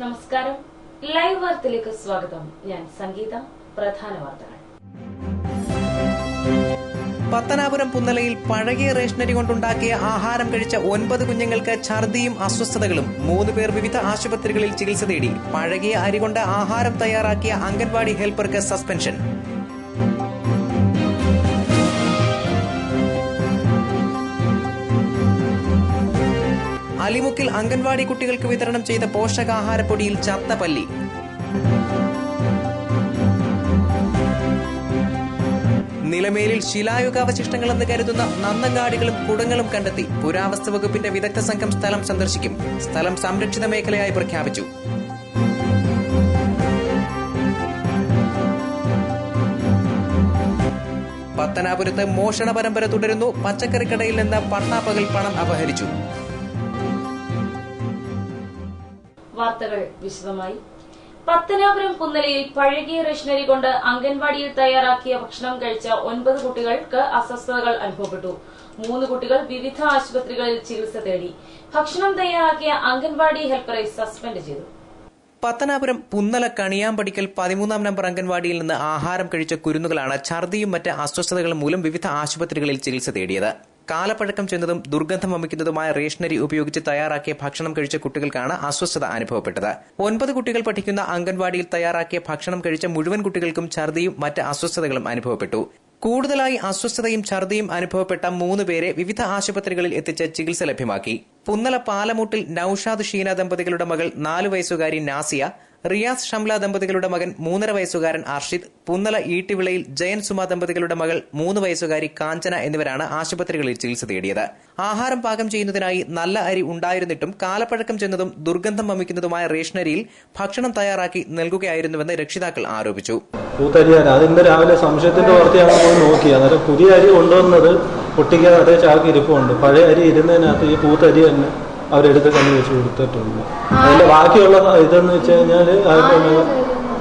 നമസ്കാരം. ലൈവ് വാർത്തയിലേക്ക് സ്വാഗതം. ഞാൻ സംഗീത. പ്രധാന വാർത്തകൾ. പത്തനാപുരം പുന്നലയിൽ പഴകിയ റേഷനരി കൊണ്ടുണ്ടാക്കിയ ആഹാരം കഴിച്ച 9 കുഞ്ഞുങ്ങൾക്ക് ഛർദിയും അസ്വസ്ഥതകളും. 3 പേർ വിവിധ ആശുപത്രികളിൽ ചികിത്സ തേടി. പഴകിയ അരി കൊണ്ട് ആഹാരം തയ്യാറാക്കിയ അംഗൻവാടി ഹെൽപ്പർക്ക് സസ്പെൻഷൻ. അലിമുക്കിൽ അംഗൻവാടി കുട്ടികൾക്ക് വിതരണം ചെയ്ത പോഷകാഹാരപ്പൊടിയിൽ ചത്ത പല്ലി. നിലമേലിൽ ശിലായുഗാവശിഷ്ടങ്ങളെന്ന് കരുതുന്ന നന്നങ്ങാടികളും കുടങ്ങളും കണ്ടെത്തി. പുരാവസ്തു വകുപ്പിന്റെ വിദഗ്ധ സംഘം സ്ഥലം സന്ദർശിക്കും. സ്ഥലം സംരക്ഷിത മേഖലയായി പ്രഖ്യാപിച്ചു. പത്തനാപുരത്ത് മോഷണ പരമ്പര തുടരുന്നു. പച്ചക്കറിക്കടയിൽ നിന്ന് പട്ടാപ്പകൽ പണം അപഹരിച്ചു. വാർത്തകൾ വിശദമായി. പത്തനാപുരം പുന്നലയിൽ പഴകിയ റേഷനരി കൊണ്ട് അംഗൻവാടിയിൽ തയ്യാറാക്കിയ ഭക്ഷണം കഴിച്ച 9 കുട്ടികൾക്ക് അസ്വസ്ഥതകൾ അനുഭവപ്പെട്ടു. 3 കുട്ടികൾ വിവിധ ആശുപത്രികളിൽ ചികിത്സ തേടി. ഭക്ഷണം തയ്യാറാക്കിയ അംഗൻവാടി ഹെൽപ്പറെ സസ്പെൻഡ് ചെയ്തു. പത്തനാപുരം പുന്നല കണിയാമ്പടിക്കൽ 13-ാം നമ്പർ അംഗൻവാടിയിൽ നിന്ന് ആഹാരം കഴിച്ച കുരുന്നുകളാണ് ഛർദിയും മറ്റ് അസ്വസ്ഥതകളും മൂലം വിവിധ ആശുപത്രികളിൽ ചികിത്സ തേടിയത്. കാലപ്പഴക്കം ചെന്നതും ദുർഗന്ധം വമിക്കുന്നതുമായ റേഷനരി ഉപയോഗിച്ച് തയ്യാറാക്കിയ ഭക്ഷണം കഴിച്ച കുട്ടികൾക്കാണ് അസ്വസ്ഥത അനുഭവപ്പെട്ടത്. 9 കുട്ടികൾ പഠിക്കുന്ന അംഗൻവാടിയിൽ തയ്യാറാക്കിയ ഭക്ഷണം കഴിച്ച മുഴുവൻ കുട്ടികൾക്കും ഛർദിയും മറ്റ് അസ്വസ്ഥതകളും അനുഭവപ്പെട്ടു. കൂടുതലായി അസ്വസ്ഥതയും ഛർദിയും അനുഭവപ്പെട്ട 3 പേരെ വിവിധ ആശുപത്രികളിൽ എത്തിച്ച് ചികിത്സ ലഭ്യമാക്കി. പുന്നല പാലമൂട്ടിൽ നൌഷാദ് ഷീന ദമ്പതികളുടെ മകൾ 4 വയസ്സുകാരി നാസിയ, റിയാസ് ഷംല ദമ്പതികളുടെ മകൻ 3.5 വയസ്സുകാരൻ അർഷിദ്, പുന്നല ഈട്ടിവിളയിൽ ജയൻ സുമ ദമ്പതികളുടെ മകൾ 3 വയസ്സുകാരി കാഞ്ചന എന്നിവരാണ് ആശുപത്രികളിൽ ചികിത്സ തേടിയത്. ആഹാരം പാകം ചെയ്യുന്നതിനായി നല്ല അരി ഉണ്ടായിരുന്നിട്ടും കാലപ്പഴക്കം ചെന്നതും ദുർഗന്ധം വമിക്കുന്നതുമായ റേഷനരിയിൽ ഭക്ഷണം തയ്യാറാക്കി നൽകുകയായിരുന്നുവെന്ന് രക്ഷിതാക്കൾ ആരോപിച്ചു. അതിന്ന് രാവിലെ സംശയത്തിന്റെ പുറത്താണ് പോയി നോക്കി. അന്നേരം പുതിയ അരി കൊണ്ടുവന്നത് പൊട്ടിക്കാതെ അതേ ചാക്കി ഇരിപ്പുണ്ട്. പഴയ അരി ഇരുന്നതിനകത്ത് ഈ പൂത്തരി തന്നെ അവരെടുത്ത് കഞ്ഞി വെച്ച് കൊടുത്തിട്ടുണ്ട്. അതിന്റെ ബാക്കിയുള്ള ഇതെന്ന് വെച്ച് കഴിഞ്ഞാല്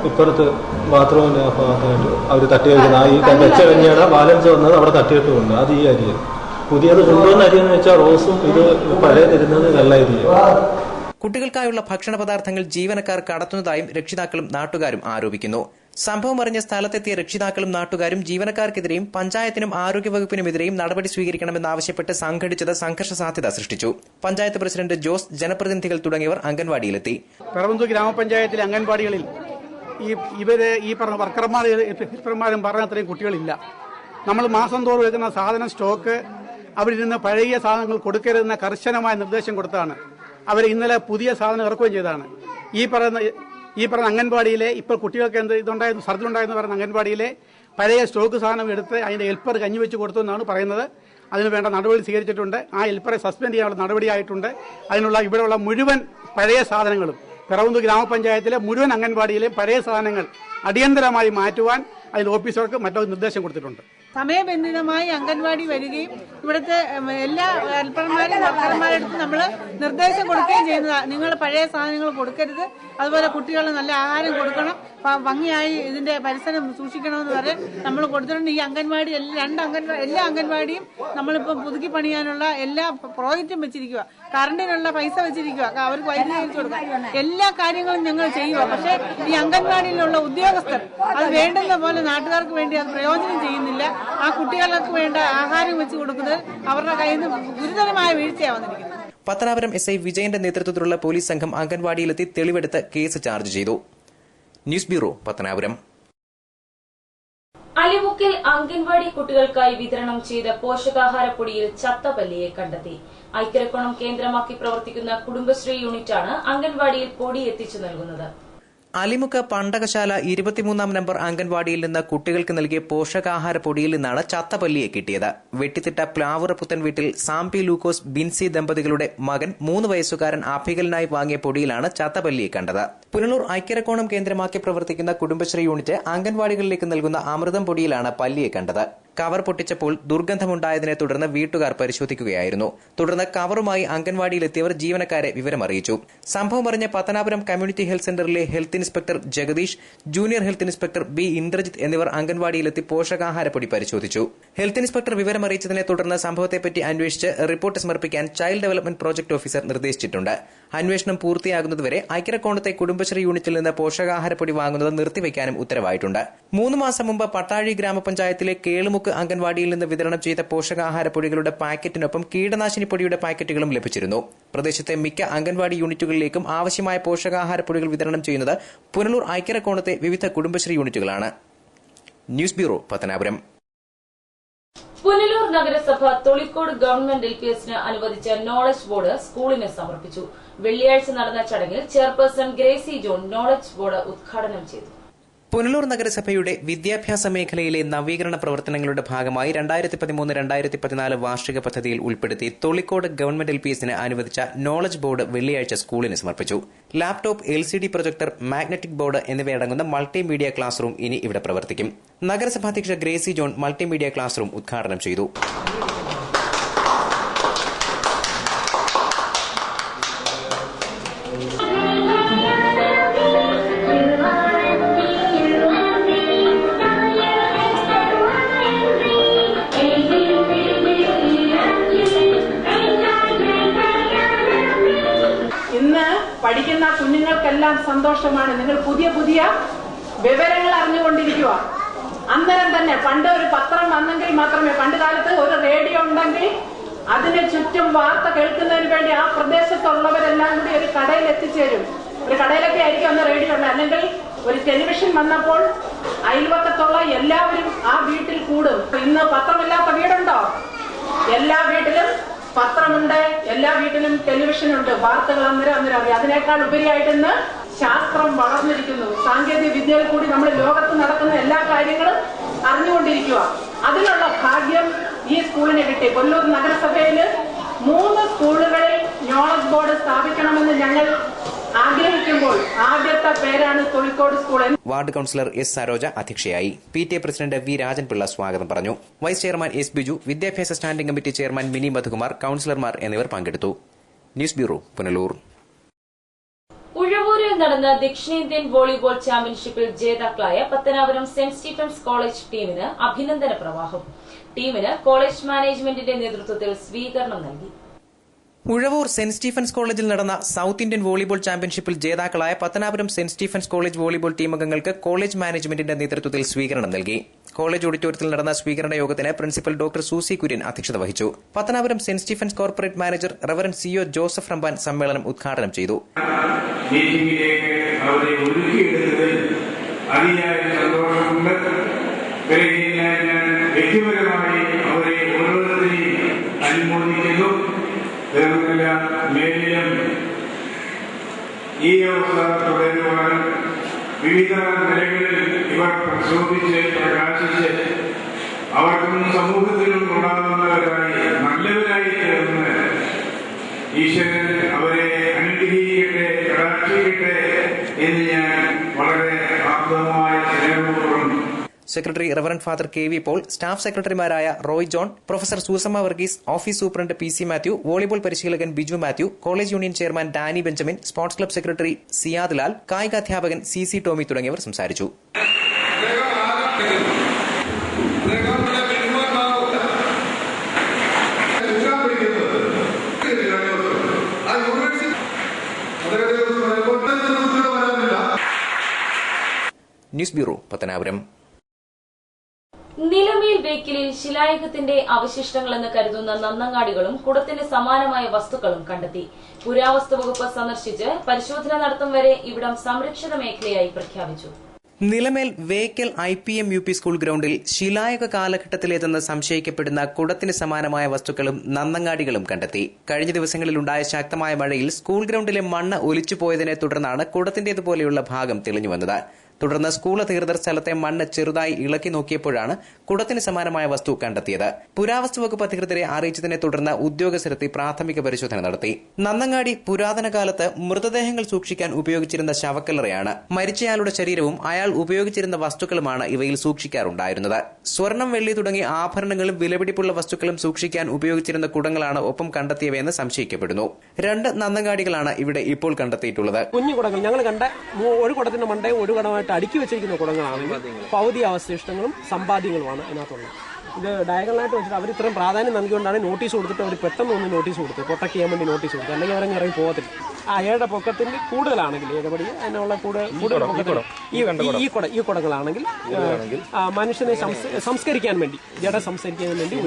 ഇപ്പുറത്ത് ബാത്റൂമിന്റെ ആ ഭാഗത്തായിട്ട് അവർ തട്ടി വയ്ക്കുന്ന ഈ വെച്ച കഞ്ഞിയുടെ ബാലൻസ് വന്നത് അവിടെ തട്ടിയിട്ടുമുണ്ട്. അത് ഈ അരിയാണ്. പുതിയത് കൊണ്ടുവന്ന അരിയെന്ന് വെച്ചാൽ റോസും ഇത് പഴയതിരുന്നത് വെള്ള അരിയാണ്. കുട്ടികൾക്കായുള്ള ഭക്ഷണ പദാർത്ഥങ്ങൾ ജീവനക്കാർ കടത്തുന്നതായും രക്ഷിതാക്കളും നാട്ടുകാരും ആരോപിക്കുന്നു. സംഭവം അറിഞ്ഞ സ്ഥലത്തെത്തിയ രക്ഷിതാക്കളും നാട്ടുകാരും ജീവനക്കാർക്കെതിരെയും പഞ്ചായത്തിനും ആരോഗ്യവകുപ്പിനുമെതിരെയും നടപടി സ്വീകരിക്കണമെന്നാവശ്യപ്പെട്ട് സംഘടിച്ചത് സംഘർഷ സാധ്യത സൃഷ്ടിച്ചു. പഞ്ചായത്ത് പ്രസിഡന്റ് ജോസ്, ജനപ്രതിനിധികൾ തുടങ്ങിയവർ അംഗൻവാടിയിലെത്തി. പെറവന്തൂർ ഗ്രാമപഞ്ചായത്തിലെ അംഗൻവാടികളിൽ ഈ പറഞ്ഞ വർക്കർമാരും പറഞ്ഞ അത്രയും കുട്ടികളില്ല. നമ്മൾ മാസം തോറും എടുക്കുന്ന സാധന സ്റ്റോക്ക് അവരിൽ നിന്ന് പഴയ സാധനങ്ങൾ കൊടുക്കരുതെന്ന കർശനമായ നിർദ്ദേശം കൊടുത്താണ് അവർ ഇന്നലെ പുതിയ സാധനം ഇറക്കുകയും ചെയ്തതാണ്. ഈ പറഞ്ഞ അംഗൻവാടിയിലെ ഇപ്പോൾ കുട്ടികൾക്ക് എന്ത് ഇതുണ്ടായിരുന്നു, സർദിലുണ്ടായെന്ന് പറയുന്ന അംഗൻവാടിയിലെ പഴയ സ്റ്റോക്ക് സാധനം എടുത്ത് അതിന്റെ ഹെൽപ്പർ കഞ്ഞി വെച്ച് കൊടുത്തു എന്നാണ് പറയുന്നത്. അതിന് വേണ്ട നടപടി സ്വീകരിച്ചിട്ടുണ്ട്. ആ ഹെൽപ്പറെ സസ്പെൻഡ് ചെയ്യാനുള്ള നടപടിയായിട്ടുണ്ട്. ഇവിടെയുള്ള മുഴുവൻ പഴയ സാധനങ്ങളും പെറവന്തൂർ ഗ്രാമപഞ്ചായത്തിലെ മുഴുവൻ അംഗൻവാടിയിലെ പഴയ സാധനങ്ങൾ അടിയന്തരമായി മാറ്റുവാൻ അതിൽ ഓഫീസർക്ക് മറ്റൊരു നിർദ്ദേശം കൊടുത്തിട്ടുണ്ട്. സമയബന്ധിതമായി അംഗൻവാടി വരികയും ഇവിടുത്തെ എല്ലാ ഹെൽപ്പർമാരും വർക്കർമാരെടുത്ത് നമ്മൾ നിർദ്ദേശം കൊടുക്കുകയും ചെയ്യുന്നതാണ്. നിങ്ങൾ പഴയ സാധനങ്ങൾ കൊടുക്കരുത്, അതുപോലെ കുട്ടികൾ നല്ല ആഹാരം കൊടുക്കണം, ഭംഗിയായി ഇതിന്റെ പരിസരം സൂക്ഷിക്കണമെന്ന് വരെ നമ്മൾ കൊടുത്തിട്ടുണ്ട്. ഈ അംഗൻവാടി എല്ലാ അംഗൻവാടിയും നമ്മളിപ്പം പുതുക്കി പണിയാനുള്ള എല്ലാ പ്രോജക്റ്റും വെച്ചിരിക്കുക, കറണ്ടിനുള്ള പൈസ വെച്ചിരിക്കുക, അവർക്ക് വൈദ്യുതി വെച്ചു കൊടുക്കുക, എല്ലാ കാര്യങ്ങളും ഞങ്ങൾ ചെയ്യുക. പക്ഷേ ഈ അംഗൻവാടിയിലുള്ള ഉദ്യോഗസ്ഥർ അത് വേണ്ടുന്ന പോലെ നാട്ടുകാർക്ക് വേണ്ടി അത് പ്രയോജനം ചെയ്യുന്നില്ല. ആ കുട്ടികൾക്ക് വേണ്ട ആഹാരം വെച്ച് കൊടുക്കുന്നത് അവരുടെ കയ്യിൽ നിന്ന് ഗുരുതരമായ വീഴ്ചയാണ് വന്നിരിക്കുന്നത്. പത്തനാപുരം എസ്ഐ വിജയന്റെ നേതൃത്വത്തിലുള്ള പോലീസ് സംഘം അംഗൻവാടിയിലെത്തി തെളിവെടുത്ത് കേസ് ചാർജ് ചെയ്തു. News bureau, Pathanapuram. അലിമുക്കിൽ അംഗൻവാടി കുട്ടികൾക്കായി വിതരണം ചെയ്ത പോഷകാഹാരപ്പൊടിയിൽ ചത്ത പല്ലിയെ കണ്ടെത്തി. ഐക്കരക്കോണം കേന്ദ്രമാക്കി പ്രവർത്തിക്കുന്ന കുടുംബശ്രീ യൂണിറ്റാണ് അംഗൻവാടിയിൽ പൊടി എത്തിച്ചു നൽകുന്നത്. അലിമുക്ക് പണ്ടകശാല 23-ാം നമ്പർ അംഗൻവാടിയിൽ നിന്ന് കുട്ടികൾക്ക് നൽകിയ പോഷകാഹാര പൊടിയിൽ നിന്നാണ് ചത്തപല്ലിയെ കിട്ടിയത്. വെട്ടിത്തിട്ട പ്ലാവുറ പുത്തൻ വീട്ടിൽ സാംപി ലൂക്കോസ് ബിൻസി ദമ്പതികളുടെ മകൻ 3 വയസ്സുകാരൻ അഭികലനായി വാങ്ങിയ പൊടിയിലാണ് ചത്തപല്ലിയെ കണ്ടത്. പുനലൂർ ഐക്കരക്കോണം കേന്ദ്രമാക്കി പ്രവർത്തിക്കുന്ന കുടുംബശ്രീ യൂണിറ്റ് അംഗൻവാടികളിലേക്ക് നൽകുന്ന അമൃതം പൊടിയിലാണ് പല്ലിയെ കണ്ടത്. കവർ പൊട്ടിച്ചപ്പോൾ ദുർഗന്ധമുണ്ടായതിനെ തുടർന്ന് വീട്ടുകാർ പരിശോധിക്കുകയായിരുന്നു. തുടർന്ന് കവറുമായി അംഗൻവാടിയിലെത്തിയവർ ജീവനക്കാരെ വിവരമറിയിച്ചു. സംഭവം അറിഞ്ഞ പത്തനാപുരം കമ്മ്യൂണിറ്റി ഹെൽത്ത് സെന്ററിലെ health inspector Jagadeesh, junior health inspector B Indrajith എന്നിവർ അംഗൻവാടിയിലെത്തി പോഷകാഹാരപ്പൊടി പരിശോധിച്ചു. ഹെൽത്ത് ഇൻസ്പെക്ടർ വിവരമറിയിച്ചതിനെ തുടർന്ന് സംഭവത്തെപ്പറ്റി അന്വേഷിച്ച് റിപ്പോർട്ട് സമർപ്പിക്കാൻ ചൈൽഡ് ഡെവലപ്മെന്റ് പ്രോജക്ട് ഓഫീസർ നിർദ്ദേശിച്ചിട്ടുണ്ട്. അന്വേഷണം പൂർത്തിയാകുന്നതുവരെ ഐക്യരക്കോണത്തെ കുടുംബശ്രീ യൂണിറ്റിൽ നിന്ന് പോഷകാഹാരപ്പൊടി വാങ്ങുന്നത് നിർത്തിവെക്കാനും ഉത്തരവായിട്ടുണ്ട്. 3 മാസം മുമ്പ് പട്ടാഴി ഗ്രാമപഞ്ചായത്തിലെ കേളുമുക്ക് അംഗൻവാടിയിൽ നിന്ന് വിതരണം ചെയ്ത പോഷകാഹാരപ്പൊടികളുടെ പാക്കറ്റിനൊപ്പം കീടനാശിനി പൊടിയുടെ പാക്കറ്റുകളും ലഭിച്ചിരുന്നു. പ്രദേശത്തെ മിക്ക അംഗൻവാടി യൂണിറ്റുകളിലേക്കും ആവശ്യമായ പോഷകാഹാരപ്പൊടികൾ വിതരണം ചെയ്യുന്നത് പുനലൂർ ഐക്യരക്കോണത്തെ വിവിധ കുടുംബശ്രീ യൂണിറ്റുകളാണ്. News bureau, Pathanapuram. പുനലൂർ നഗരസഭ തൊളിക്കോട് ഗവൺമെന്റ് LPSന് അനുവദിച്ച നോളജ് ബോർഡ് സ്കൂളിന് സമർപ്പിച്ചു. വെള്ളിയാഴ്ച നടന്ന ചടങ്ങിൽ chairperson Gracy John knowledge board ഉദ്ഘാടനം ചെയ്തു. പുനലൂർ നഗരസഭയുടെ വിദ്യാഭ്യാസ മേഖലയിലെ നവീകരണ പ്രവർത്തനങ്ങളുടെ ഭാഗമായി 2013-2014 വാർഷിക പദ്ധതിയിൽ ഉൾപ്പെടുത്തി തൊളിക്കോട് ഗവൺമെന്റ് LPSന് അനുവദിച്ച നോളജ് ബോർഡ് വെള്ളിയാഴ്ച സ്കൂളിന് സമർപ്പിച്ചു. Laptop, LCD projector, magnetic board എന്നിവയടങ്ങുന്ന മൾട്ടിമീഡിയ ക്ലാസ് റൂം ഇനി ഇവിടെ പ്രവർത്തിക്കും. നഗരസഭാധ്യക്ഷ Gracy John multimedia class room ഉദ്ഘാടനം ചെയ്തു. പഠിക്കുന്ന കുഞ്ഞുങ്ങൾക്കെല്ലാം സന്തോഷമാണ്. നിങ്ങൾ പുതിയ പുതിയ വിവരങ്ങൾ അറിഞ്ഞുകൊണ്ടിരിക്കുക. അന്നേരം തന്നെ പണ്ട് ഒരു പത്രം വന്നെങ്കിൽ മാത്രമേ, പണ്ട് കാലത്ത് ഒരു റേഡിയോ ഉണ്ടെങ്കിൽ അതിന് ചുറ്റും വാർത്ത കേൾക്കുന്നതിന് വേണ്ടി ആ പ്രദേശത്തുള്ളവരെല്ലാം കൂടി ഒരു കടയിൽ എത്തിച്ചേരും. ഒരു കടയിലൊക്കെ ആയിരിക്കും അന്ന് റേഡിയോ ഉണ്ട്. അല്ലെങ്കിൽ ഒരു ടെലിവിഷൻ വന്നപ്പോൾ അയൽവക്കത്തുള്ള എല്ലാവരും ആ വീട്ടിൽ കൂടും. ഇന്ന് പത്രമില്ലാത്ത വീടുണ്ടോ? എല്ലാ വീട്ടിലും പത്രമുണ്ട്, എല്ലാ വീട്ടിലും ടെലിവിഷൻ ഉണ്ട്. വാർത്തകൾ അന്നേരം അറിയാം. അതിനേക്കാൾ ഉപരിയായിട്ട് ഇന്ന് ശാസ്ത്രം വളർന്നിരിക്കുന്നു. സാങ്കേതിക വിദ്യയിൽ കൂടി നമ്മൾ ലോകത്ത് നടക്കുന്ന എല്ലാ കാര്യങ്ങളും അറിഞ്ഞുകൊണ്ടിരിക്കുക. അതിനുള്ള ഭാഗ്യം ഈ സ്കൂളിന് കിട്ടി. കൊല്ലൂർ നഗരസഭയിൽ 3 സ്കൂളുകളിൽ നോളജ് ബോർഡ് സ്ഥാപിക്കണമെന്ന് ഞങ്ങൾ ആഗ്രഹിക്കുമ്പോൾ ആദ്യത്തെ പേരാണ് Tholicode school. Ward councillor S. Saroja അധ്യക്ഷയായി. PTA president V. രാജൻപിള്ള സ്വാഗതം പറഞ്ഞു. Vice chairman S. ബിജു, വിദ്യാഭ്യാസ standing committee chairman Mini Madhukumar, കൌൺസിലർമാർ എന്നിവർ പങ്കെടുത്തു. News bureau, Punalur. ഉഴവൂരിൽ നടന്ന ദക്ഷിണേന്ത്യൻ വോളിബോൾ ചാമ്പ്യൻഷിപ്പിൽ ജേതാക്കളായ പത്തനാപുരം സെന്റ് സ്റ്റീഫൻസ് കോളേജ് ടീമിന് അഭിനന്ദന പ്രവാഹം. ടീമിന് കോളേജ് മാനേജ്മെന്റിന്റെ നേതൃത്വത്തിൽ സ്വീകരണം നൽകി. ഉഴവൂർ സെന്റ് സ്റ്റീഫൻസ് കോളേജിൽ നടന്ന സൌത്ത് ഇന്ത്യൻ വോളിബോൾ ചാമ്പ്യൻഷിപ്പിൽ ജേതാക്കളായ Pathanapuram saint Stephen's college volleyball team അംഗങ്ങൾക്ക് കോളേജ് മാനേജ്മെന്റിന്റെ നേതൃത്വത്തിൽ സ്വീകരണം നൽകി. കോളേജ് ഓഡിറ്റോറിയത്തിൽ നടന്ന സ്വീകരണ യോഗത്തിന് പ്രിൻസിപ്പൽ ഡോക്ടർ സൂസി കുര്യൻ അധ്യക്ഷത വഹിച്ചു. Pathanapuram saint Stephen's corporate manager reverend CO Joseph Ramban സമ്മേളനം ഉദ്ഘാടനം ചെയ്തു. മേലിലും ഈ അവസ്ഥ തുടരുവാൻ വിവിധ നിലകളിൽ ഇവർ പ്രശോഭിച്ച് പ്രകാശിച്ച് അവർക്കും സമൂഹത്തിലും ഉണ്ടാകുന്നവരായി നല്ലവരായി തീർന്ന് ഈശ്വരൻ അവരെ അനുഗ്രഹിക്കട്ടെ, കടാക്ഷിക്കട്ടെ എന്ന് ഞാൻ വളരെ ആത്മമായ സ്നേഹപൂർവ്വം. Secretary reverend father KV Paul, staff സെക്രട്ടറിമാരായ Roy John, professor Susamma Varghese, office superintendent PC Mathew, volleyball പരിശീലകൻ Biju Mathew, college union chairman Danny Benjamin, sports club secretary Siyad Lal, കായികാധ്യാപകൻ CC ടോമി തുടങ്ങിയവർ സംസാരിച്ചു. News bureau, Pathanapuram. നിലമേൽ ബേക്കിലിൽ ശിലായുഗത്തിന്റെ അവശിഷ്ടങ്ങളെന്ന് കരുതുന്ന നന്നങ്ങാടികളും കുടത്തിന് സമാനമായ വസ്തുക്കളും കണ്ടെത്തി. പുരാവസ്തു വകുപ്പ് സന്ദർശിച്ച് പരിശോധന നടത്തും വരെ ഇവിടം സംരക്ഷിത മേഖലയായി പ്രഖ്യാപിച്ചു. നിലമേൽ വേക്കൽ IPM UP സ്കൂൾ ഗ്രൌണ്ടിൽ ശിലായുഗ കാലഘട്ടത്തിലേതെന്ന് സംശയിക്കപ്പെടുന്ന കുടത്തിന് സമാനമായ വസ്തുക്കളും നന്നങ്ങാടികളും കണ്ടെത്തി. കഴിഞ്ഞ ദിവസങ്ങളിലുണ്ടായ ശക്തമായ മഴയിൽ സ്കൂൾ ഗ്രൌണ്ടിലെ മണ്ണ് ഒലിച്ചുപോയതിനെ തുടർന്നാണ് കുടത്തിന്റേതുപോലെയുള്ള ഭാഗം തെളിഞ്ഞുവന്നത്. തുടർന്ന് സ്കൂൾ അധികൃതർ സ്ഥലത്തെ മണ്ണ് ചെറുതായി ഇളക്കി നോക്കിയപ്പോഴാണ് കുടത്തിന് സമാനമായ വസ്തു കണ്ടെത്തിയത്. പുരാവസ്തു വകുപ്പ് അധികൃതരെ അറിയിച്ചതിനെ തുടർന്ന് ഉദ്യോഗസ്ഥരെത്തി പ്രാഥമിക പരിശോധന നടത്തി. നന്നങ്ങാടി പുരാതന കാലത്ത് മൃതദേഹങ്ങൾ സൂക്ഷിക്കാൻ ഉപയോഗിച്ചിരുന്ന ശവക്കല്ലറയാണ്. മരിച്ചയാളുടെ ശരീരവും അയാൾ ഉപയോഗിച്ചിരുന്ന വസ്തുക്കളുമാണ് ഇവയിൽ സൂക്ഷിക്കാറുണ്ടായിരുന്നത്. സ്വർണം, വെള്ളി തുടങ്ങിയ ആഭരണങ്ങളും വിലപിടിപ്പുള്ള വസ്തുക്കളും സൂക്ഷിക്കാൻ ഉപയോഗിച്ചിരുന്ന കുടങ്ങളാണ് ഒപ്പം കണ്ടെത്തിയവയെന്ന് സംശയിക്കപ്പെടുന്നു. 2 നന്നങ്ങാടികളാണ് ഇവിടെ ഇപ്പോൾ കണ്ടെത്തിയിട്ടുള്ളത്. കുഞ്ഞു കുടങ്ങൾ ഞങ്ങൾ കണ്ട ഒരു കുടത്തിന്റെ മണ്ടയും ഒരു കുടമായിട്ട് അടുക്കി വെച്ചിരിക്കുന്ന കുടങ്ങളാണെങ്കിൽ ഭൗതിക അവശിഷ്ടങ്ങളും സമ്പാദ്യങ്ങളുമാണ് അതിനകത്തുള്ളത്. ഇത് ഡയഗണലായിട്ട് വെച്ചിട്ട് അവർ ഇത്രയും പ്രാധാന്യം നൽകിക്കൊണ്ടാണ് നോട്ടീസ് കൊടുത്തിട്ട് അവർ പെട്ടെന്ന് ഒന്ന് നോട്ടീസ് കൊടുത്തത്. പ്രൊട്ടക്ട് ചെയ്യാൻ വേണ്ടി നോട്ടീസ് കൊടുത്തത്, അല്ലെങ്കിൽ അവരങ്ങ് ഇറങ്ങി പോകത്തില്ല. ഏഴര പൊക്കത്തിന് കൂടുതലാണെങ്കിൽ ഏഴപടി അതിനുള്ള കൂടുതൽ ഈ കുടങ്ങളാണെങ്കിൽ മനുഷ്യനെ സംസ്കരിക്കാൻ വേണ്ടി ജഡ സംസ്കരിക്കാൻ വേണ്ടി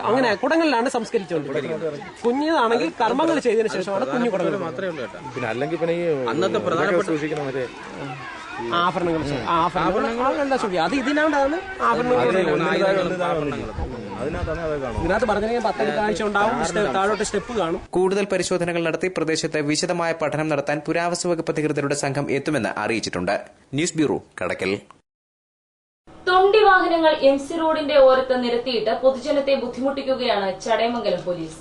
അങ്ങനെ കുടങ്ങളിലാണ് സംസ്കരിച്ചുകൊണ്ടിരിക്കുന്നത്. കുഞ്ഞതാണെങ്കിൽ കർമ്മങ്ങൾ ചെയ്തതിനു ശേഷമാണ് കുഞ്ഞു കുടങ്ങൾ. ആഭരണങ്ങൾ അത് ഇതിനാണ് ഇതിനകത്ത് പറഞ്ഞെങ്കിൽ 10 കാഴ്ച ഉണ്ടാവും. താഴോട്ട് സ്റ്റെപ്പ് കാണും. കൂടുതൽ പരിശോധനകൾ നടത്തി പ്രദേശത്ത് വിശദമായ പഠനം നടത്താൻ പുരാവസ്തു വകുപ്പ് അധികൃതരുടെ സംഘം എത്തുമെന്ന് അറിയിച്ചിട്ടുണ്ട്. ന്യൂസ് ബ്യൂറോ, കടക്കൽ. തൊണ്ടി വാഹനങ്ങൾ MC റോഡിന്റെ ഓരത്ത് നിരത്തിയിട്ട് പൊതുജനത്തെ ബുദ്ധിമുട്ടിക്കുകയാണ് ചടയമംഗലം പോലീസ്.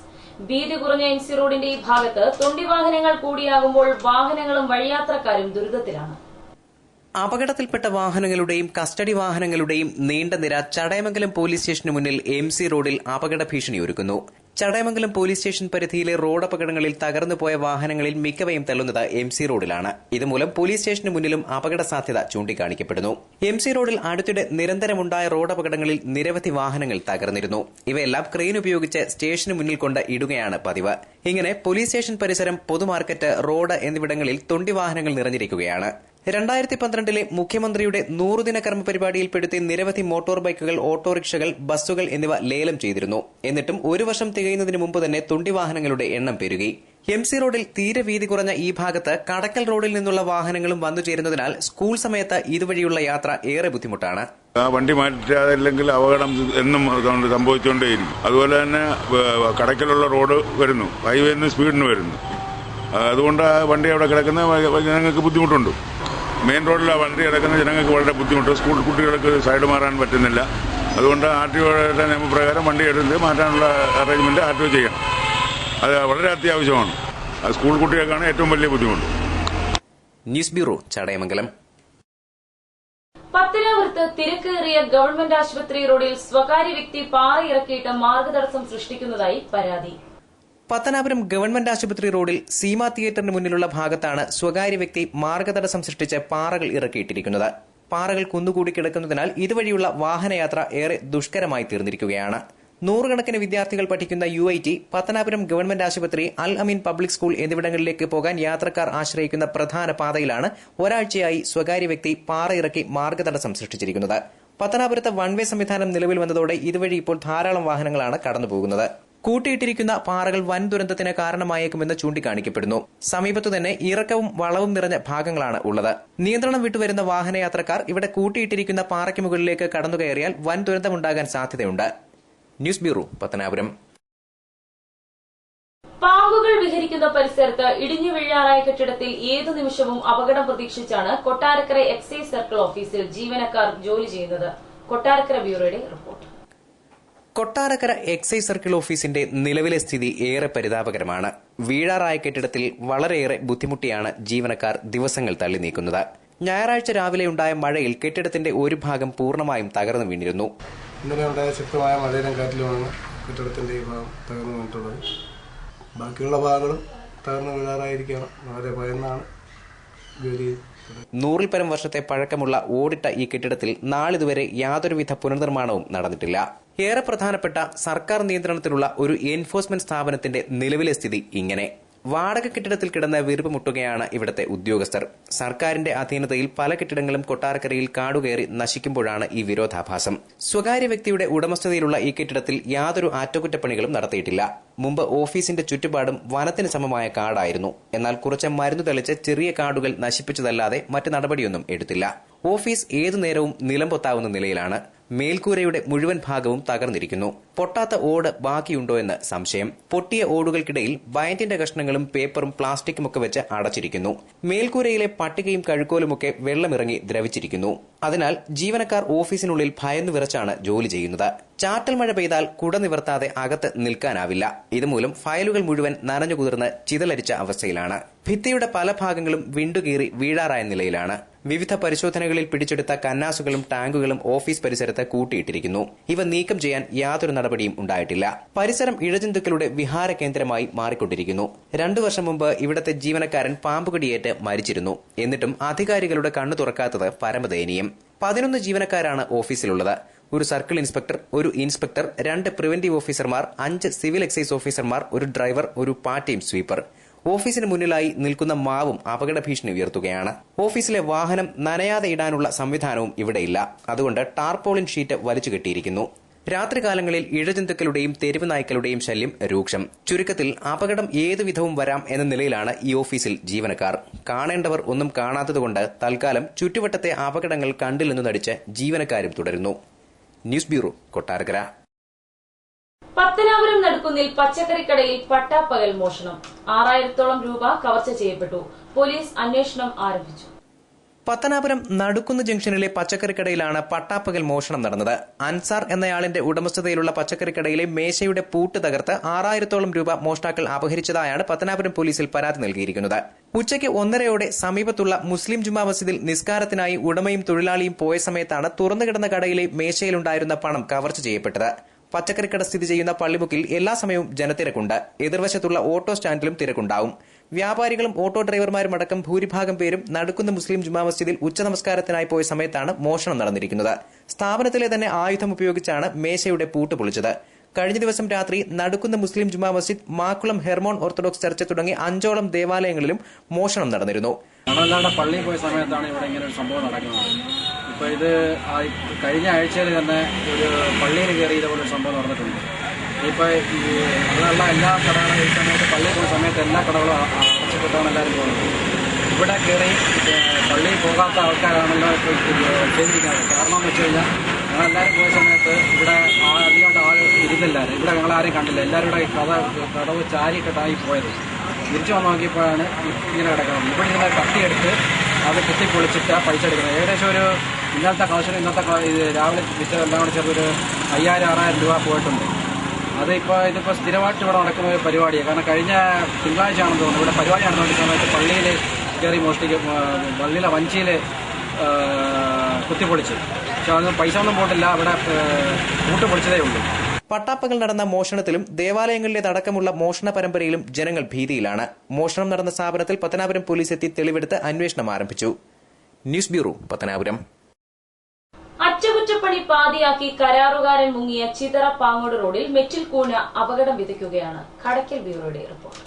വീതി കുറഞ്ഞ MC റോഡിന്റെ ഈ ഭാഗത്ത് തൊണ്ടി വാഹനങ്ങൾ കൂടിയാകുമ്പോൾ വാഹനങ്ങളും വഴിയാത്രക്കാരും ദുരിതത്തിലാണ്. അപകടത്തിൽപ്പെട്ട വാഹനങ്ങളുടെയും കസ്റ്റഡി വാഹനങ്ങളുടെയും നീണ്ട നിര ചടയമംഗലം പോലീസ് സ്റ്റേഷന് മുന്നിൽ MC റോഡിൽ അപകട ഭീഷണിയൊരുക്കുന്നു. ചടയമംഗലം പോലീസ് സ്റ്റേഷൻ പരിധിയിലെ റോഡപകടങ്ങളിൽ തകർന്നുപോയ വാഹനങ്ങളിൽ മിക്കവയും തള്ളുന്നത് MC റോഡിലാണ്. ഇതുമൂലം പോലീസ് സ്റ്റേഷന് മുന്നിലും അപകട സാധ്യത ചൂണ്ടിക്കാണിക്കപ്പെടുന്നു. MC റോഡിൽ അടുത്തിടെ നിരന്തരമുണ്ടായ റോഡപകടങ്ങളിൽ നിരവധി വാഹനങ്ങൾ തകർന്നിരുന്നു. ഇവയെല്ലാം ക്രെയിൻ ഉപയോഗിച്ച് സ്റ്റേഷന് മുന്നിൽ കൊണ്ട് ഇടുകയാണ് പതിവ്. ഇങ്ങനെ പോലീസ് സ്റ്റേഷൻ പരിസരം, പൊതുമാർക്കറ്റ്, റോഡ് എന്നിവിടങ്ങളിൽ തൊണ്ടി വാഹനങ്ങൾ നിറഞ്ഞിരിക്കുകയാണ്. 2012 മുഖ്യമന്ത്രിയുടെ 100 ദിന കർമ്മ പരിപാടിയിൽപ്പെടുത്തി നിരവധി മോട്ടോർ ബൈക്കുകൾ, ഓട്ടോറിക്ഷകൾ, ബസ്സുകൾ എന്നിവ ലേലം ചെയ്തിരുന്നു. എന്നിട്ടും 1 വർഷം തികയുന്നതിന് മുമ്പ് തന്നെ തൊണ്ടി വാഹനങ്ങളുടെ എണ്ണം പെരുകി. MC റോഡിൽ തീരെ വീതി കുറഞ്ഞ ഈ ഭാഗത്ത് കടക്കൽ റോഡിൽ നിന്നുള്ള വാഹനങ്ങളും വന്നു ചേരുന്നതിനാൽ സ്കൂൾ സമയത്ത് ഇതുവഴിയുള്ള യാത്ര ഏറെ ബുദ്ധിമുട്ടാണ്. വണ്ടി മാറ്റാതില്ലെങ്കിൽ അപകടം എന്നും സംഭവിച്ചുകൊണ്ടേയിരിക്കും. അതുപോലെ തന്നെ കടക്കലുള്ള റോഡ് വരുന്നു, ഹൈവേന്ന് സ്പീഡിന് വരുന്നു. അതുകൊണ്ട് വണ്ടി അവിടെ കിടക്കുന്ന ജനങ്ങൾക്ക് ബുദ്ധിമുട്ടുണ്ട്. മെയിൻ റോഡിലാണ് വണ്ടി കിടക്കുന്ന ജനങ്ങൾക്ക് വളരെ ബുദ്ധിമുട്ട്. സ്കൂൾ കുട്ടികൾക്ക് സൈഡ് മാറാൻ പറ്റുന്നില്ല. അതുകൊണ്ട് RTOയുടെ നിയമപ്രകാരം വണ്ടി എടുത്ത് മാറ്റാനുള്ള അറേഞ്ച്മെന്റ് RTO ചെയ്യണം. അത് വളരെ അത്യാവശ്യമാണ്. സ്കൂൾ കുട്ടികൾക്കാണ് ഏറ്റവും വലിയ ബുദ്ധിമുട്ട്. News bureau, Chadayamangalam. പത്തനാപുരത്ത് തിരക്കേറിയ ഗവൺമെന്റ് ആശുപത്രി റോഡിൽ സ്വകാര്യ വ്യക്തി പാറ ഇറക്കിയിട്ട് മാർഗതടസ്സം സൃഷ്ടിക്കുന്നതായി പരാതി. പത്തനാപുരം ഗവൺമെന്റ് ആശുപത്രി റോഡിൽ സീമ തിയേറ്ററിന് മുന്നിലുള്ള ഭാഗത്താണ് സ്വകാര്യ വ്യക്തി മാർഗതടസ്സം സൃഷ്ടിച്ച് പാറകൾ ഇറക്കിയിട്ടിരിക്കുന്നത്. പാറകൾ കുന്നുകൂടി കിടക്കുന്നതിനാൽ ഇതുവഴിയുള്ള വാഹനയാത്ര ഏറെ ദുഷ്കരമായി തീർന്നിരിക്കുകയാണ്. 100 കണക്കിന് വിദ്യാർത്ഥികൾ പഠിക്കുന്ന UIT, പത്തനാപുരം ഗവൺമെന്റ് ആശുപത്രി, അൽ അമീൻ പബ്ലിക് സ്കൂൾ എന്നിവിടങ്ങളിലേക്ക് പോകാൻ യാത്രക്കാർ ആശ്രയിക്കുന്ന പ്രധാന പാതയിലാണ് ഒരാഴ്ചയായി സ്വകാര്യ വ്യക്തി പാറ ഇറക്കി മാർഗതടസ്സം സൃഷ്ടിച്ചിരിക്കുന്നത്. പത്തനാപുരത്ത് വൺവേ സംവിധാനം നിലവിൽ വന്നതോടെ ഇതുവഴി ഇപ്പോൾ ധാരാളം വാഹനങ്ങളാണ് കടന്നുപോകുന്നത്. കൂട്ടിയിട്ടിരിക്കുന്ന പാറകൾ വൻ ദുരന്തത്തിന് കാരണമായേക്കുമെന്ന് ചൂണ്ടിക്കാണിക്കപ്പെടുന്നു. സമീപത്തു തന്നെ ഇറക്കവും വളവും നിറഞ്ഞ ഭാഗങ്ങളാണ് ഉള്ളത്. നിയന്ത്രണം വിട്ടുവരുന്ന വാഹനയാത്രക്കാർ ഇവിടെ കൂട്ടിയിട്ടിരിക്കുന്ന പാറയ്ക്ക് മുകളിലേക്ക് കടന്നുകയറിയാൽ വൻ ദുരന്തമുണ്ടാകാൻ സാധ്യതയുണ്ട്. News bureau, Pathanapuram. പാമ്പുകൾ വിഹരിക്കുന്ന പരിസരത്ത് ഇടിഞ്ഞു വീഴാറായ കെട്ടിടത്തിൽ ഏതു നിമിഷവും അപകടം പ്രതീക്ഷിച്ചാണ് കൊട്ടാരക്കര എക്സൈസ് സർക്കിൾ ഓഫീസിൽ ജീവനക്കാർ ജോലി ചെയ്യുന്നത്. കൊട്ടാരക്കര ബ്യൂറോയുടെ റിപ്പോർട്ട്. കൊട്ടാരക്കര എക്സൈസ് സർക്കിൾ ഓഫീസിന്റെ നിലവിലെ സ്ഥിതി ഏറെ പരിതാപകരമാണ്. വീഴാറായ കെട്ടിടത്തിൽ വളരെയേറെ ബുദ്ധിമുട്ടിയാണ് ജീവനക്കാർ ദിവസങ്ങൾ തള്ളി നീക്കുന്നത്. ഞായറാഴ്ച രാവിലെ ഉണ്ടായ മഴയിൽ കെട്ടിടത്തിന്റെ ഒരു ഭാഗം പൂർണ്ണമായും തകർന്നു വീണിരുന്നു. ഇന്നലെ ഉണ്ടായ ശക്തമായ മഴയിലും കാറ്റിലുമാണ് കെട്ടിടത്തിന്റെ ഈ ഭാഗം തകർന്നു വീണിട്ടുള്ളത്. ബാക്കിയുള്ള ഭാഗങ്ങളും തകർന്നു വീഴാറായിരിക്കണം. വളരെ ഭയന്നാണ് ജോലി. 100-ൽ പരം വർഷത്തെ പഴക്കമുള്ള ഓടിട്ട ഈ കെട്ടിടത്തിൽ നാളിതുവരെ യാതൊരുവിധ പുനർനിർമ്മാണവും നടന്നിട്ടില്ല. ഏറെ പ്രധാനപ്പെട്ട സർക്കാർ നിയന്ത്രണത്തിലുള്ള ഒരു എൻഫോഴ്സ്മെന്റ് സ്ഥാപനത്തിന്റെ നിലവിലെ സ്ഥിതി ഇങ്ങനെ. വാടക കെട്ടിടത്തിൽ കിടന്ന് വീർപ്പുമുട്ടുകയാണ് ഇവിടുത്തെ ഉദ്യോഗസ്ഥർ. സർക്കാരിന്റെ അധീനതയിൽ പല കെട്ടിടങ്ങളും കൊട്ടാരക്കരയിൽ കാടുകയറി നശിക്കുമ്പോഴാണ് ഈ വിരോധാഭാസം. സ്വകാര്യ വ്യക്തിയുടെ ഉടമസ്ഥതയിലുള്ള ഈ കെട്ടിടത്തിൽ യാതൊരു അറ്റകുറ്റപ്പണികളും നടത്തിയിട്ടില്ല. മുമ്പ് ഓഫീസിന്റെ ചുറ്റുപാടും വനത്തിന് സമമായ കാടായിരുന്നു. എന്നാൽ കുറച്ച് മരുന്ന് തെളിച്ച് ചെറിയ കാടുകൾ നശിപ്പിച്ചതല്ലാതെ മറ്റ് നടപടിയൊന്നും എടുത്തില്ല. ഓഫീസ് ഏതു നേരവും നിലംപൊത്താവുന്ന നിലയിലാണ്. മേൽക്കൂരയുടെ മുഴുവൻ ഭാഗവും തകർന്നിരിക്കുന്നു. പൊട്ടാത്ത ഓട് ബാക്കിയുണ്ടോ എന്ന് സംശയം. പൊട്ടിയ ഓടുകൾക്കിടയിൽ ബയന്റിന്റെ കഷ്ണങ്ങളും പേപ്പറും പ്ലാസ്റ്റിക്കുമൊക്കെ വെച്ച് അടച്ചിരിക്കുന്നു. മേൽക്കൂരയിലെ പട്ടികയും കഴുക്കോലുമൊക്കെ വെള്ളമിറങ്ങി ദ്രവിച്ചിരിക്കുന്നു. അതിനാൽ ജീവനക്കാർ ഓഫീസിനുള്ളിൽ ഭയന്നു വിറച്ചാണ് ജോലി ചെയ്യുന്നത്. ചാറ്റൽ മഴ പെയ്താൽ കുട നിവർത്താതെ അകത്ത് നിൽക്കാനാവില്ല. ഇതുമൂലം ഫയലുകൾ മുഴുവൻ നനഞ്ഞു കുതിർന്ന് ചിതലരിച്ച അവസ്ഥയിലാണ്. ഭിത്തിയുടെ പല ഭാഗങ്ങളും വിണ്ടുകീറി വീഴാറായ നിലയിലാണ്. വിവിധ പരിശോധനകളിൽ പിടിച്ചെടുത്ത കന്നാസുകളും ടാങ്കുകളും ഓഫീസ് പരിസരത്ത് കൂട്ടിയിട്ടിരിക്കുന്നു. ഇവ നീക്കം ചെയ്യാൻ യാതൊരു നടപടിയും ഉണ്ടായിട്ടില്ല. പരിസരം ഇഴജന്തുക്കളുടെ വിഹാര കേന്ദ്രമായി മാറിക്കൊണ്ടിരിക്കുന്നു. 2 വർഷം മുമ്പ് ഇവിടത്തെ ജീവനക്കാരൻ പാമ്പുകടിയേറ്റ് മരിച്ചിരുന്നു. എന്നിട്ടും അധികാരികളുടെ കണ്ണു തുറക്കാത്തത് പരമദയനീയം. 11 ജീവനക്കാരാണ് ഓഫീസിലുള്ളത്. ഒരു സർക്കിൾ ഇൻസ്പെക്ടർ, ഒരു ഇൻസ്പെക്ടർ, 2 പ്രിവന്റീവ് ഓഫീസർമാർ, 5 സിവിൽ എക്സൈസ് ഓഫീസർമാർ, ഒരു ഡ്രൈവർ, ഒരു പാർട്ട് ടൈം സ്വീപ്പർ. ഓഫീസിന് മുന്നിലായി നിൽക്കുന്ന മാവും അപകട ഭീഷണി ഉയർത്തുകയാണ്. ഓഫീസിലെ വാഹനം നനയാതെ ഇടാനുള്ള സംവിധാനവും ഇവിടെയില്ല. അതുകൊണ്ട് ടാർപോളിൻ ഷീറ്റ് വലിച്ചു കെട്ടിയിരിക്കുന്നു. രാത്രികാലങ്ങളിൽ ഇഴജന്തുക്കളുടെയും തെരുവ് നായ്ക്കളുടെയും ശല്യം രൂക്ഷം. ചുരുക്കത്തിൽ അപകടം ഏതുവിധവും വരാം എന്ന നിലയിലാണ് ഈ ഓഫീസിൽ ജീവനക്കാർ. കാണേണ്ടവർ ഒന്നും കാണാത്തതുകൊണ്ട് തൽക്കാലം ചുറ്റുവട്ടത്തെ അപകടങ്ങൾ കണ്ടില്ലെന്നു നടിച്ച് ജീവനക്കാരും തുടരുന്നു. News bureau, Kottarakkara. പത്തനാപുരം നടുക്കുന്നിൽ പച്ചക്കറിക്കടയിൽ പട്ടാപ്പകൽ മോഷണം. 6000-ഓളം രൂപ കവർച്ച ചെയ്യപ്പെട്ടു. പോലീസ് അന്വേഷണം ആരംഭിച്ചു. പത്തനാപുരം നടുക്കുന്ന് ജംഗ്ഷനിലെ പച്ചക്കറിക്കടയിലാണ് പട്ടാപ്പകൽ മോഷണം നടന്നത്. അൻസാർ എന്നയാളിന്റെ ഉടമസ്ഥതയിലുള്ള പച്ചക്കറിക്കടയിലെ മേശയുടെ പൂട്ട് തകർത്ത് 6000-ഓളം രൂപ മോഷ്ടാക്കൾ അപഹരിച്ചതായാണ് പത്തനാപുരം പോലീസിൽ പരാതി നൽകിയിരിക്കുന്നത്. ഉച്ചയ്ക്ക് 1:30 സമീപത്തുള്ള മുസ്ലിം ജുമാ മസ്ജിദിൽ നിസ്കാരത്തിനായി ഉടമയും തൊഴിലാളിയും പോയ സമയത്താണ് തുറന്നുകിടന്ന കടയിലെ മേശയിലുണ്ടായിരുന്ന പണം കവർച്ച ചെയ്യപ്പെട്ടത്. പച്ചക്കറിക്കട സ്ഥിതി ചെയ്യുന്ന പള്ളിമുക്കിൽ എല്ലാ സമയവും ജനത്തിരക്കുണ്ട്. എതിർവശത്തുള്ള ഓട്ടോ സ്റ്റാൻഡിലും തിരക്കുണ്ടാവും. വ്യാപാരികളും ഓട്ടോ ഡ്രൈവർമാരും അടക്കം ഭൂരിഭാഗം പേരും നടുക്കുന്ന മുസ്ലിം ജുമാ മസ്ജിദിൽ ഉച്ചനമസ്കാരത്തിനായി പോയ സമയത്താണ് മോഷണം നടന്നിരിക്കുന്നത്. സ്ഥാപനത്തിലെ തന്നെ ആയുധം ഉപയോഗിച്ചാണ് മേശയുടെ പൂട്ട് പൊളിച്ചത്. കഴിഞ്ഞ ദിവസം രാത്രി നടുക്കുന്ന മുസ്ലിം Juma Masjid, Makkulam Hermon orthodox church തുടങ്ങി 5ഓളം ദേവാലയങ്ങളിലും മോഷണം നടന്നിരുന്നു. പള്ളിയിൽ പോയ സമയത്താണ് ഇവിടെ ഇങ്ങനെ ഒരു സംഭവം നടക്കുന്നത്. ഇപ്പോൾ ഇത് കഴിഞ്ഞ ആഴ്ചയിൽ തന്നെ ഒരു പള്ളിയിൽ കയറി ഇതുപോലൊരു സംഭവം നടന്നിട്ടുണ്ട്. ഇപ്പോൾ അതിനുള്ള എല്ലാ കടകളും ഈ സമയത്ത് പള്ളിയിൽ പോകുന്ന സമയത്ത് എല്ലാ കടകളും അടച്ചിട്ടാണ് എല്ലാവരും പോകുന്നത്. ഇവിടെ കയറി പള്ളിയിൽ പോകാത്ത ആൾക്കാരാണല്ലോ ചെയ്തിരിക്കുന്നത്. കാരണം എന്ന് വെച്ച് കഴിഞ്ഞാൽ ഞങ്ങളെല്ലാവരും പോയ സമയത്ത് ഇവിടെ അധികം ആൾ ഇരുന്നില്ലായിരുന്നു. ഇവിടെ ഞങ്ങളാരും കണ്ടില്ല. എല്ലാവരും കൂടെ കടവ് ചാരിക്കെട്ടായി പോയത്. തിരിച്ചു വന്ന് നോക്കിയപ്പോഴാണ് ഇങ്ങനെ കിടക്കുന്നത്. ഇവിടെ ഇങ്ങനെ തട്ടിയെടുത്ത് അത് കുത്തിപ്പൊളിച്ചിട്ട് പൈസ എടുക്കുന്നത്. ഏകദേശം ഒരു ഇന്നത്തെ കളക്ഷൻ രാവിലെ വിറ്റതെല്ലാം കൂടെ ചേർത്ത് 5000-6000 രൂപ പോയിട്ടുണ്ട്. ഇതിപ്പോൾ സ്ഥിരമായിട്ട് ഇവിടെ നടക്കുന്ന ഒരു പരിപാടിയാണ്. കാരണം കഴിഞ്ഞ തിങ്കളാഴ്ച ആണെന്ന് തോന്നുന്നു ഇവിടെ പരിപാടി നടന്നുകൊണ്ടിരിക്കുന്ന സമയത്ത് പള്ളിയിൽ കയറി പള്ളിയിലെ വഞ്ചിയിൽ കുത്തിപ്പൊളിച്ച്. പക്ഷെ അതൊന്നും പൈസ ഒന്നും പോയിട്ടില്ല. അവിടെ കൂട്ട് പൊളിച്ചതേ ഉള്ളൂ. പട്ടാപ്പകൽ നടന്ന മോഷണത്തിലും ദേവാലയങ്ങളിലേതടക്കമുള്ള മോഷണ പരമ്പരയിലും ജനങ്ങൾ ഭീതിയിലാണ്. മോഷണം നടന്ന സ്ഥാപനത്തിൽ പത്തനാപുരം പോലീസ് എത്തി തെളിവെടുത്ത് അന്വേഷണം ആരംഭിച്ചു. News bureau, Pathanapuram. അറ്റകുറ്റപ്പണി പാതിയാക്കി കരാറുകാരൻ മുങ്ങിയ ചിതറ പാങ്ങോട് റോഡിൽ മെറ്റിൽ കൂന അപകടം വിതയ്ക്കുകയാണ്. കടയ്ക്കൽ ബ്യൂറോയുടെ റിപ്പോർട്ട്.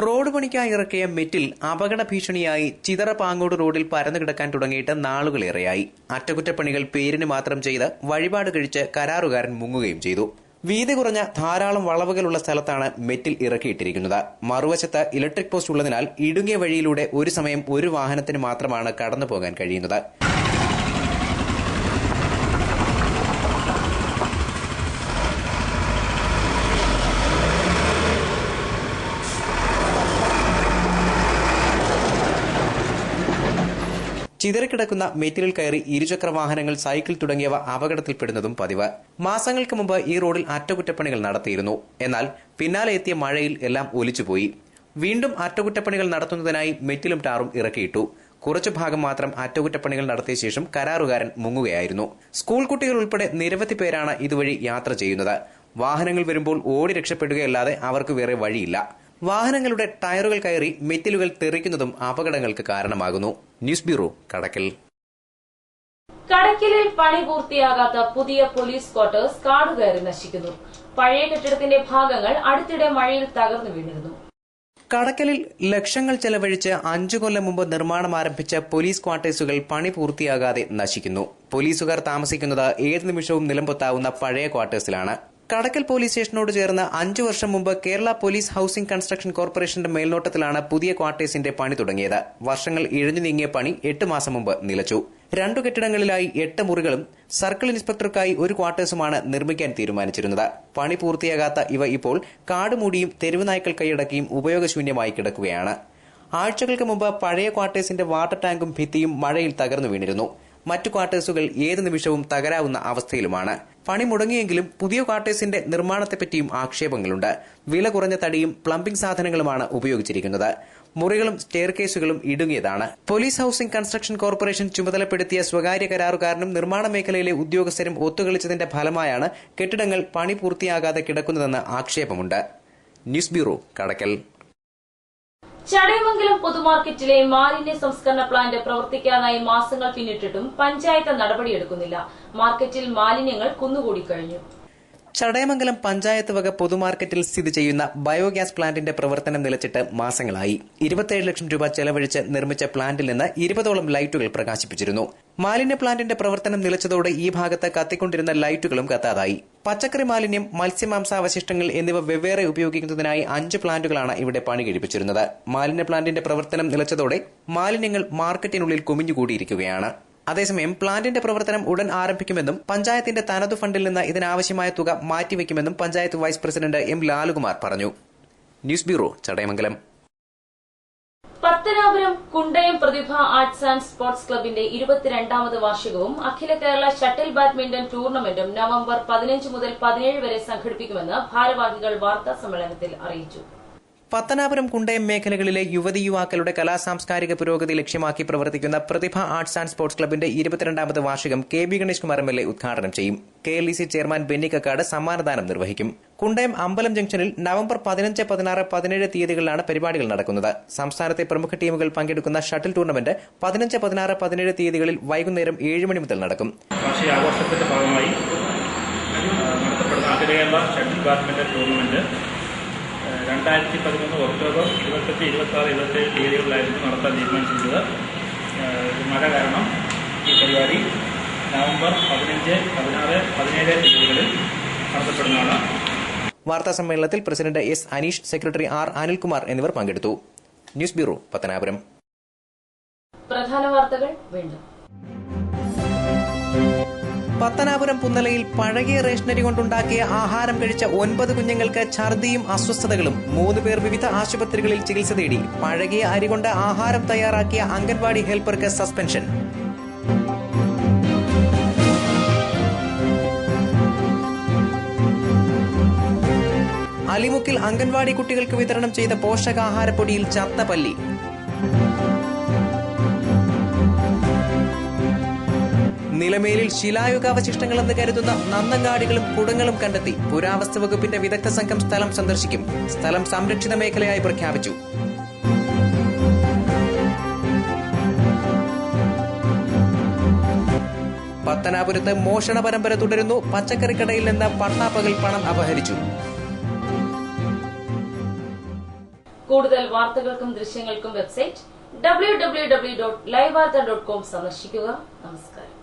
റോഡ് പണിക്കായി ഇറക്കിയ മെറ്റിൽ അപകട ഭീഷണിയായി ചിതറ പാങ്ങോട് റോഡിൽ പരന്നുകിടക്കാൻ തുടങ്ങിയിട്ട് നാളുകളേറെയായി. അറ്റകുറ്റപ്പണികൾ പേരിന് മാത്രം ചെയ്ത് വഴിപാട് കഴിച്ച് കരാറുകാരൻ മുങ്ങുകയും ചെയ്തു. വീതി കുറഞ്ഞ ധാരാളം വളവുകളുള്ള സ്ഥലത്താണ് മെറ്റിൽ ഇറക്കിയിട്ടിരിക്കുന്നത്. മറുവശത്ത് ഇലക്ട്രിക് പോസ്റ്റ് ഉള്ളതിനാൽ ഇടുങ്ങിയ വഴിയിലൂടെ ഒരു സമയം ഒരു വാഹനത്തിന് മാത്രമാണ് കടന്നുപോകാൻ കഴിയുന്നത്. ചിതറിക്കിടക്കുന്ന മെറ്റിലിൽ കയറി ഇരുചക്ര വാഹനങ്ങൾ, സൈക്കിൾ തുടങ്ങിയവ അപകടത്തിൽപ്പെടുന്നതും പതിവ്. മാസങ്ങൾക്ക് മുമ്പ് ഈ റോഡിൽ അറ്റകുറ്റപ്പണികൾ നടത്തിയിരുന്നു. എന്നാൽ പിന്നാലെ എത്തിയ മഴയിൽ എല്ലാം ഒലിച്ചുപോയി. വീണ്ടും അറ്റകുറ്റപ്പണികൾ നടത്തുന്നതിനായി മെറ്റിലും ടാറും ഇറക്കിയിട്ടു. കുറച്ചു ഭാഗം മാത്രം അറ്റകുറ്റപ്പണികൾ നടത്തിയ ശേഷം കരാറുകാരൻ മുങ്ങുകയായിരുന്നു. സ്കൂൾ കുട്ടികൾ ഉൾപ്പെടെ നിരവധി പേരാണ് ഇതുവഴി യാത്ര ചെയ്യുന്നത്. വാഹനങ്ങൾ വരുമ്പോൾ ഓടി രക്ഷപ്പെടുകയല്ലാതെ അവർക്ക് വേറെ വഴിയില്ല. വാഹനങ്ങളുടെ ടയറുകൾ കയറി മെറ്റിലുകൾ തെറിക്കുന്നതും അപകടങ്ങൾക്ക് കാരണമാകുന്നു. ന്യൂസ് ബ്യൂറോ, കടക്കൽ. കടക്കലിൽ പണി പൂർത്തിയാകാത്ത പുതിയ പോലീസ് ക്വാർട്ടേഴ്സ് കാടുകയറി നശിക്കുന്നു. പഴയ കെട്ടിടത്തിന്റെ ഭാഗങ്ങൾ അടുത്തിടെ മഴയിൽ തകർന്നു വീണിരുന്നു. കടക്കലിൽ ലക്ഷങ്ങൾ ചെലവഴിച്ച് 5 കൊല്ലം മുമ്പ് നിർമ്മാണം ആരംഭിച്ച പോലീസ് ക്വാർട്ടേഴ്സുകൾ പണി പൂർത്തിയാകാതെ നശിക്കുന്നു. പോലീസുകാർ താമസിക്കുന്നത് ഏത് നിമിഷവും നിലംപൊത്താവുന്ന പഴയ ക്വാർട്ടേഴ്സിലാണ്. കടക്കൽ പോലീസ് സ്റ്റേഷനോട് ചേർന്ന് 5 വർഷം മുമ്പ് കേരള പോലീസ് ഹൌസിംഗ് കൺസ്ട്രക്ഷൻ കോർപ്പറേഷന്റെ മേൽനോട്ടത്തിലാണ് പുതിയ ക്വാർട്ടേഴ്സിന്റെ പണി തുടങ്ങിയത്. വർഷങ്ങൾ ഇഴഞ്ഞു നീങ്ങിയ പണി 8 മാസം മുമ്പ് നിലച്ചു. 2 കെട്ടിടങ്ങളിലായി 8 മുറികളും സർക്കിൾ ഇൻസ്പെക്ടർക്കായി ഒരു ക്വാർട്ടേഴ്സുമാണ് നിർമ്മിക്കാൻ തീരുമാനിച്ചിരുന്നത്. പണി പൂർത്തിയാകാത്ത ഇവ ഇപ്പോൾ കാടുമൂടിയും തെരുവ് നായ്ക്കൾ കൈയടക്കിയും ഉപയോഗശൂന്യമായി കിടക്കുകയാണ്. ആഴ്ചകൾക്ക് മുമ്പ് പഴയ ക്വാർട്ടേഴ്സിന്റെ വാട്ടർ ടാങ്കും ഭിത്തിയും മഴയിൽ തകർന്നു വീണിരുന്നു. മറ്റു ക്വാർട്ടേഴ്സുകൾ ഏത് നിമിഷവും തകരാവുന്ന അവസ്ഥയിലുമാണ്. പണി മുടങ്ങിയെങ്കിലും പുതിയ ക്വാർട്ടേഴ്സിന്റെ നിർമ്മാണത്തെപ്പറ്റിയും ആക്ഷേപങ്ങളുണ്ട്. വില കുറഞ്ഞ തടിയും പ്ലംബിംഗ് സാധനങ്ങളുമാണ് ഉപയോഗിച്ചിരിക്കുന്നത്. മുറികളും സ്റ്റെയർകേസുകളും ഇടുങ്ങിയതാണ്. പോലീസ് ഹൌസിംഗ് കൺസ്ട്രക്ഷൻ കോർപ്പറേഷൻ ചുമതലപ്പെടുത്തിയ സ്വകാര്യ കരാറുകാരനും നിർമ്മാണ മേഖലയിലെ ഉദ്യോഗസ്ഥരും ഒത്തുകളിച്ചതിന്റെ ഫലമായാണ് കെട്ടിടങ്ങൾ പണി പൂർത്തിയാകാതെ കിടക്കുന്നതെന്ന് ആക്ഷേപമുണ്ട്. ന്യൂസ് ബ്യൂറോ, കടക്കൽ. ചടയമംഗലം പൊതുമാർക്കറ്റിലെ മാലിന്യ സംസ്കരണ പ്ലാന്റ് പ്രവർത്തിക്കാനായി മാസങ്ങൾ പിന്നിട്ടിട്ടും പഞ്ചായത്ത് നടപടിയെടുക്കുന്നില്ല. മാർക്കറ്റിൽ മാലിന്യങ്ങൾ കുന്നുകൂടിക്കഴിഞ്ഞു. ചടയമംഗലം പഞ്ചായത്ത് വക പൊതുമാർക്കറ്റിൽ സ്ഥിതി ചെയ്യുന്ന ബയോഗ്യാസ് പ്ലാന്റിന്റെ പ്രവർത്തനം നിലച്ചിട്ട് മാസങ്ങളായി. 27 ലക്ഷം രൂപ ചെലവഴിച്ച് നിർമ്മിച്ച പ്ലാന്റിൽ നിന്ന് 20ഓളം ലൈറ്റുകൾ പ്രകാശിപ്പിച്ചിരുന്നു. മാലിന്യ പ്ലാന്റിന്റെ പ്രവർത്തനം നിലച്ചതോടെ ഈ ഭാഗത്ത് കത്തിക്കൊണ്ടിരുന്ന ലൈറ്റുകളും കത്താതായി. പച്ചക്കറി മാലിന്യം, മത്സ്യമാംസാവശിഷ്ടങ്ങൾ എന്നിവ വെവ്വേറെ ഉപയോഗിക്കുന്നതിനായി 5 പ്ലാന്റുകളാണ് ഇവിടെ പണി കഴിപ്പിച്ചിരുന്നത്. മാലിന്യ പ്ലാന്റിന്റെ പ്രവർത്തനം നിലച്ചതോടെ മാലിന്യങ്ങൾ മാർക്കറ്റിനുള്ളിൽ കുമിഞ്ഞുകൂടിയിരിക്കുകയാണ്. അതേസമയം പ്ലാന്റിന്റെ പ്രവർത്തനം ഉടൻ ആരംഭിക്കുമെന്നും പഞ്ചായത്തിന്റെ തനതു ഫണ്ടിൽ നിന്ന് ഇതിനാവശ്യമായ തുക മാറ്റിവെക്കുമെന്നും panchayat vice president M Lalukumar പറഞ്ഞു. News bureau, Chadayamangalam. Pathanapuram Kundayam Prathibha arts and sports ക്ലബിന്റെ 22ാമത് വാർഷികവും അഖില കേരള ഷട്ടിൽ ബാഡ്മിന്റൺ ടൂർണമെന്റും നവംബർ 15 മുതൽ 17 വരെ സംഘടിപ്പിക്കുമെന്ന് ഭാരവാഹികൾ വാർത്താ സമ്മേളനത്തിൽ അറിയിച്ചു. പത്തനാപുരം കുണ്ടയം മേഖലകളിലെ യുവതി യുവാക്കളുടെ കലാസാംസ്കാരിക പുരോഗതി ലക്ഷ്യമാക്കി പ്രവർത്തിക്കുന്ന പ്രതിഭ ആർട്സ് ആൻഡ് സ്പോർട്സ് ക്ലബിന്റെ 22ാമത് വാർഷികം കെ.ബി. ഗണേഷ് കുമാർ എം.എൽ.എ. ഉദ്ഘാടനം ചെയ്യും. KLEC ചെയർമാൻ ബെന്നി കക്കാട് സമ്മാനദാനം നിർവഹിക്കും. കുണ്ടയം അമ്പലം ജംഗ്ഷനിൽ നവംബർ 15, 16, 17 തീയതികളിലാണ് പരിപാടികൾ നടക്കുന്നത്. സംസ്ഥാനത്തെ പ്രമുഖ ടീമുകൾ പങ്കെടുക്കുന്ന ഷട്ടിൽ ടൂർണമെന്റ് 15, 16, 17 തീയതികളിൽ വൈകുന്നേരം 7 മണി മുതൽ നടക്കും. വാർഷികാഘോഷത്തിന്റെ ഭാഗമായി നടത്തപ്പെടുന്ന അഖില Kerala shuttle badminton tournament 2013 October 28, 26, 27 തീയതികളിലായിരുന്നു നടത്താൻ തീരുമാനിച്ചിരുന്നത്. മഴ കാരണം ഈ പരിപാടി നവംബർ 15, 16, 17 തീയതികളിൽ നടത്തപ്പെടുന്നതാണ്. വാർത്താ സമ്മേളനത്തിൽ president S Aneesh, secretary R Anilkumar എന്നിവർ പങ്കെടുത്തു. News bureau, Pathanapuram. പ്രധാന വാർത്തകൾ വീണ്ടും. പത്തനാപുരം പുന്നലയിൽ പഴകിയ റേഷനരി കൊണ്ടുണ്ടാക്കിയ ആഹാരം കഴിച്ച 9 കുഞ്ഞുങ്ങൾക്ക് ഛർദിയും അസ്വസ്ഥതകളും. 3 പേർ വിവിധ ആശുപത്രികളിൽ ചികിത്സ തേടി. പഴകിയ അരി കൊണ്ട് ആഹാരം തയ്യാറാക്കിയ അംഗൻവാടി ഹെൽപ്പർക്ക് സസ്പെൻഷൻ. അലിമുക്കിൽ അംഗൻവാടി കുട്ടികൾക്ക് വിതരണം ചെയ്ത പോഷകാഹാരപ്പൊടിയിൽ ചത്ത പല്ലി. നിലമേലിൽ ശിലായുഗാവശിഷ്ടങ്ങളെന്ന് കരുതുന്ന നന്നങ്ങാടികളും കുടങ്ങളും കണ്ടെത്തി. പുരാവസ്തു വകുപ്പിന്റെ വിദഗ്ധ സംഘം സ്ഥലം സന്ദർശിക്കും. സ്ഥലം സംരക്ഷിത മേഖലയായി പ്രഖ്യാപിച്ചു. പത്തനാപുരത്ത് മോഷണ പരമ്പര തുടരുന്നു. പച്ചക്കറിക്കടയിൽ നിന്ന് പട്ടാപ്പകൽ പണം അപഹരിച്ചു. കൂടുതൽ വാർത്തകൾക്കും ദൃശ്യങ്ങൾക്കും വെബ്സൈറ്റ് www.livevarta.com സന്ദർശിക്കുക. നമസ്കാരം.